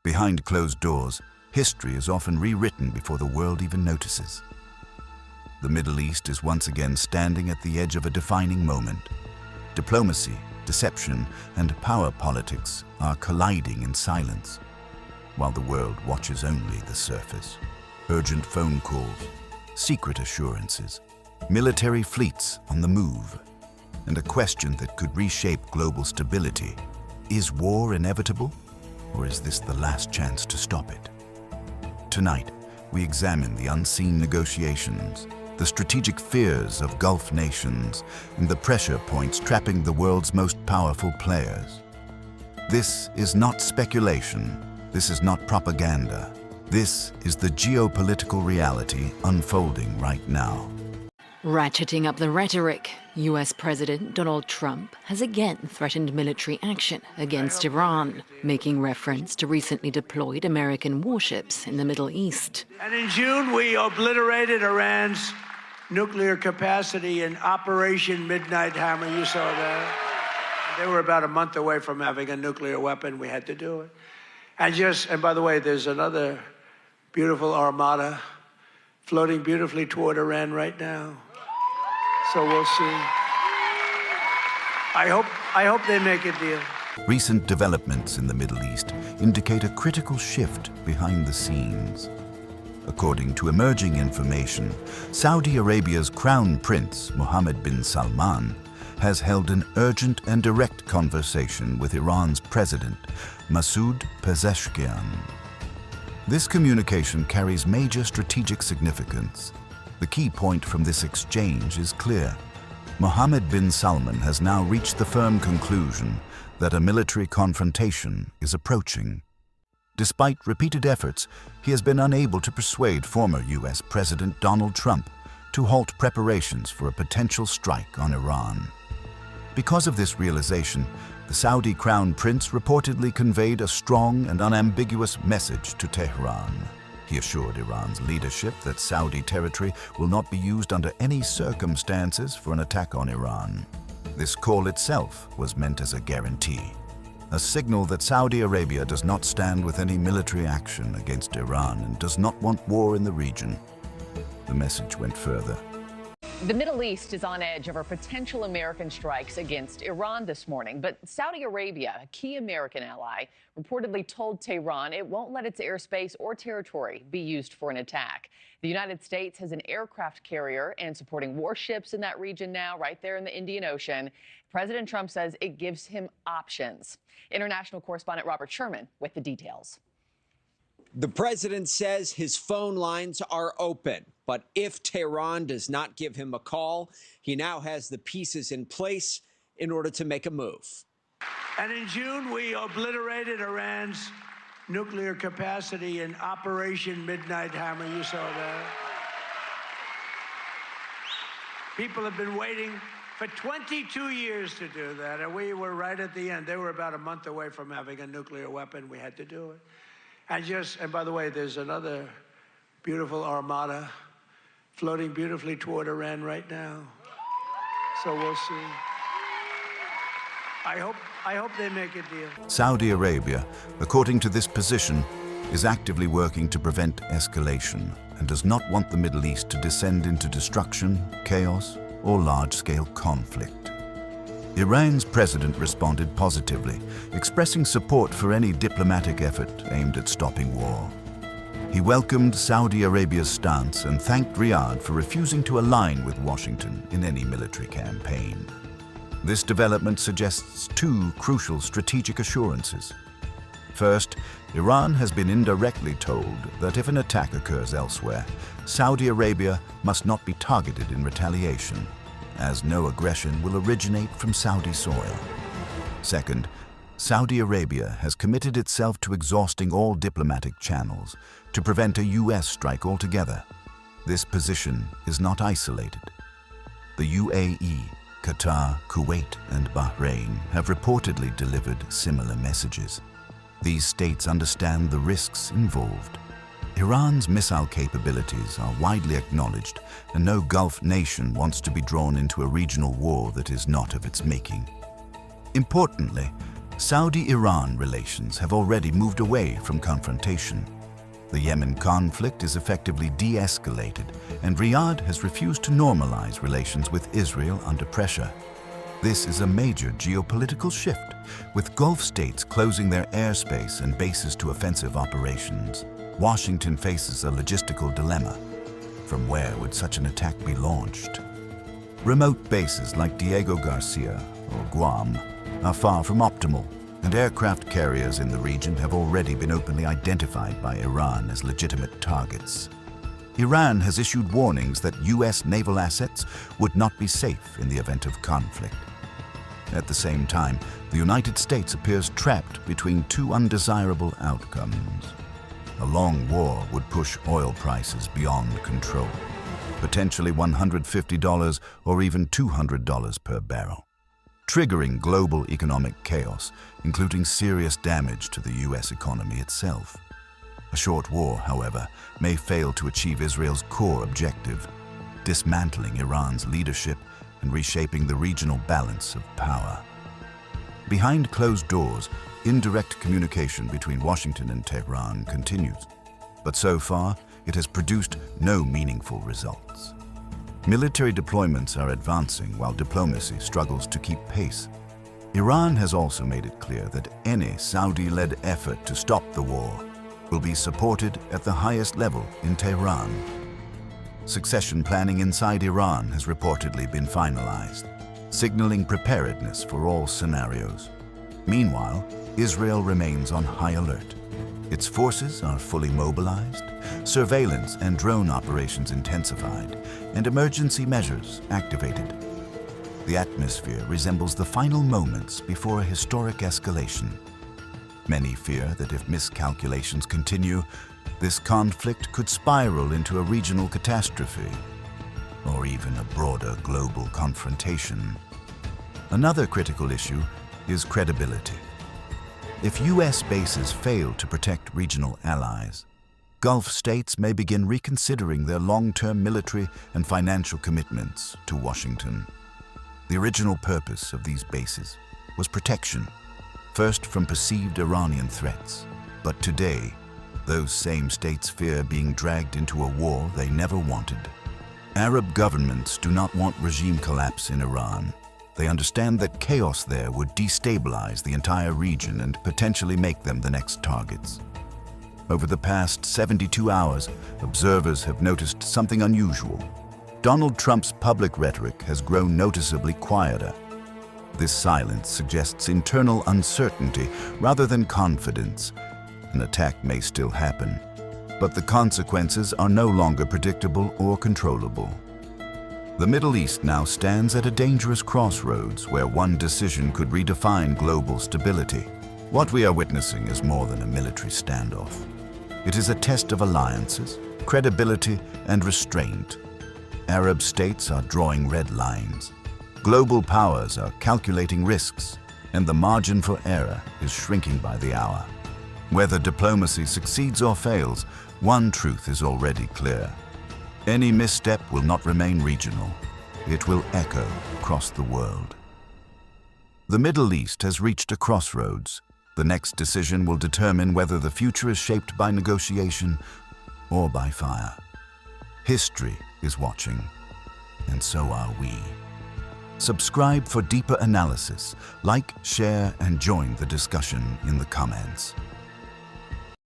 Behind closed doors, history is often rewritten before the world even notices. The Middle East is once again standing at the edge of a defining moment. Diplomacy, deception, and power politics are colliding in silence, while the world watches only the surface. Urgent phone calls, secret assurances, military fleets on the move, and a question that could reshape global stability. Is war inevitable, or is this the last chance to stop it? Tonight, we examine the unseen negotiations, the strategic fears of Gulf nations, and the pressure points trapping the world's most powerful players. This is not speculation. This is not propaganda. This is the geopolitical reality unfolding right now. Ratcheting up the rhetoric, US President Donald Trump has again threatened military action against Iran, making reference to recently deployed American warships in the Middle East. And in June, we obliterated Iran's nuclear capacity in Operation Midnight Hammer. You saw that. They were about a month away from having a nuclear weapon. We had to do it. And by the way, there's another beautiful armada floating beautifully toward Iran right now. So we'll see. I hope they make a deal. Recent developments in the Middle East indicate a critical shift behind the scenes. According to emerging information, Saudi Arabia's Crown Prince, Mohammed bin Salman, has held an urgent and direct conversation with Iran's President, Masoud Pezeshkian. This communication carries major strategic significance. The key point from this exchange is clear. Mohammed bin Salman has now reached the firm conclusion that a military confrontation is approaching. Despite repeated efforts, he has been unable to persuade former US President Donald Trump to halt preparations for a potential strike on Iran. Because of this realization, the Saudi Crown Prince reportedly conveyed a strong and unambiguous message to Tehran. He assured Iran's leadership that Saudi territory will not be used under any circumstances for an attack on Iran. This call itself was meant as a guarantee, a signal that Saudi Arabia does not stand with any military action against Iran and does not want war in the region. The message went further. The Middle East is on edge over potential American strikes against Iran this morning. But Saudi Arabia, a key American ally, reportedly told Tehran it won't let its airspace or territory be used for an attack. The United States has an aircraft carrier and supporting warships in that region now, right there in the Indian Ocean. President Trump says it gives him options. International correspondent Robert Sherman with the details. The president says his phone lines are open, but if Tehran does not give him a call, he now has the pieces in place in order to make a move. And in June, we obliterated Iran's nuclear capacity in Operation Midnight Hammer. You saw that. People have been waiting for 22 years to do that, and we were right at the end. They were about a month away from having a nuclear weapon. We had to do it. And by the way, there's another beautiful armada floating beautifully toward Iran right now. So we'll see. I hope they make a deal. Saudi Arabia, according to this position, is actively working to prevent escalation and does not want the Middle East to descend into destruction, chaos, or large-scale conflict. Iran's president responded positively, expressing support for any diplomatic effort aimed at stopping war. He welcomed Saudi Arabia's stance and thanked Riyadh for refusing to align with Washington in any military campaign. This development suggests two crucial strategic assurances. First, Iran has been indirectly told that if an attack occurs elsewhere, Saudi Arabia must not be targeted in retaliation, as no aggression will originate from Saudi soil. Second, Saudi Arabia has committed itself to exhausting all diplomatic channels to prevent a US strike altogether. This position is not isolated. The UAE, Qatar, Kuwait, and Bahrain have reportedly delivered similar messages. These states understand the risks involved. Iran's missile capabilities are widely acknowledged, and no Gulf nation wants to be drawn into a regional war that is not of its making. Importantly, Saudi-Iran relations have already moved away from confrontation. The Yemen conflict is effectively de-escalated, and Riyadh has refused to normalize relations with Israel under pressure. This is a major geopolitical shift, with Gulf states closing their airspace and bases to offensive operations. Washington faces a logistical dilemma. From where would such an attack be launched? Remote bases like Diego Garcia or Guam are far from optimal, and aircraft carriers in the region have already been openly identified by Iran as legitimate targets. Iran has issued warnings that U.S. naval assets would not be safe in the event of conflict. At the same time, the United States appears trapped between two undesirable outcomes. A long war would push oil prices beyond control, potentially $150 or even $200 per barrel, triggering global economic chaos, including serious damage to the U.S. economy itself. A short war, however, may fail to achieve Israel's core objective, dismantling Iran's leadership and reshaping the regional balance of power. Behind closed doors, indirect communication between Washington and Tehran continues, but so far it has produced no meaningful results. Military deployments are advancing while diplomacy struggles to keep pace. Iran has also made it clear that any Saudi-led effort to stop the war will be supported at the highest level in Tehran. Succession planning inside Iran has reportedly been finalized, signaling preparedness for all scenarios. Meanwhile, Israel remains on high alert. Its forces are fully mobilized, surveillance and drone operations intensified, and emergency measures activated. The atmosphere resembles the final moments before a historic escalation. Many fear that if miscalculations continue, this conflict could spiral into a regional catastrophe, or even a broader global confrontation. Another critical issue is credibility. If U.S. bases fail to protect regional allies, Gulf states may begin reconsidering their long-term military and financial commitments to Washington. The original purpose of these bases was protection, first from perceived Iranian threats, but today, those same states fear being dragged into a war they never wanted. Arab governments do not want regime collapse in Iran. They understand that chaos there would destabilize the entire region and potentially make them the next targets. Over the past 72 hours, observers have noticed something unusual. Donald Trump's public rhetoric has grown noticeably quieter. This silence suggests internal uncertainty rather than confidence. An attack may still happen, but the consequences are no longer predictable or controllable. The Middle East now stands at a dangerous crossroads where one decision could redefine global stability. What we are witnessing is more than a military standoff. It is a test of alliances, credibility, and restraint. Arab states are drawing red lines. Global powers are calculating risks, and the margin for error is shrinking by the hour. Whether diplomacy succeeds or fails, one truth is already clear. Any misstep will not remain regional. It will echo across the world. The Middle East has reached a crossroads. The next decision will determine whether the future is shaped by negotiation or by fire. History is watching, and so are we. Subscribe for deeper analysis. Like, share, and join the discussion in the comments.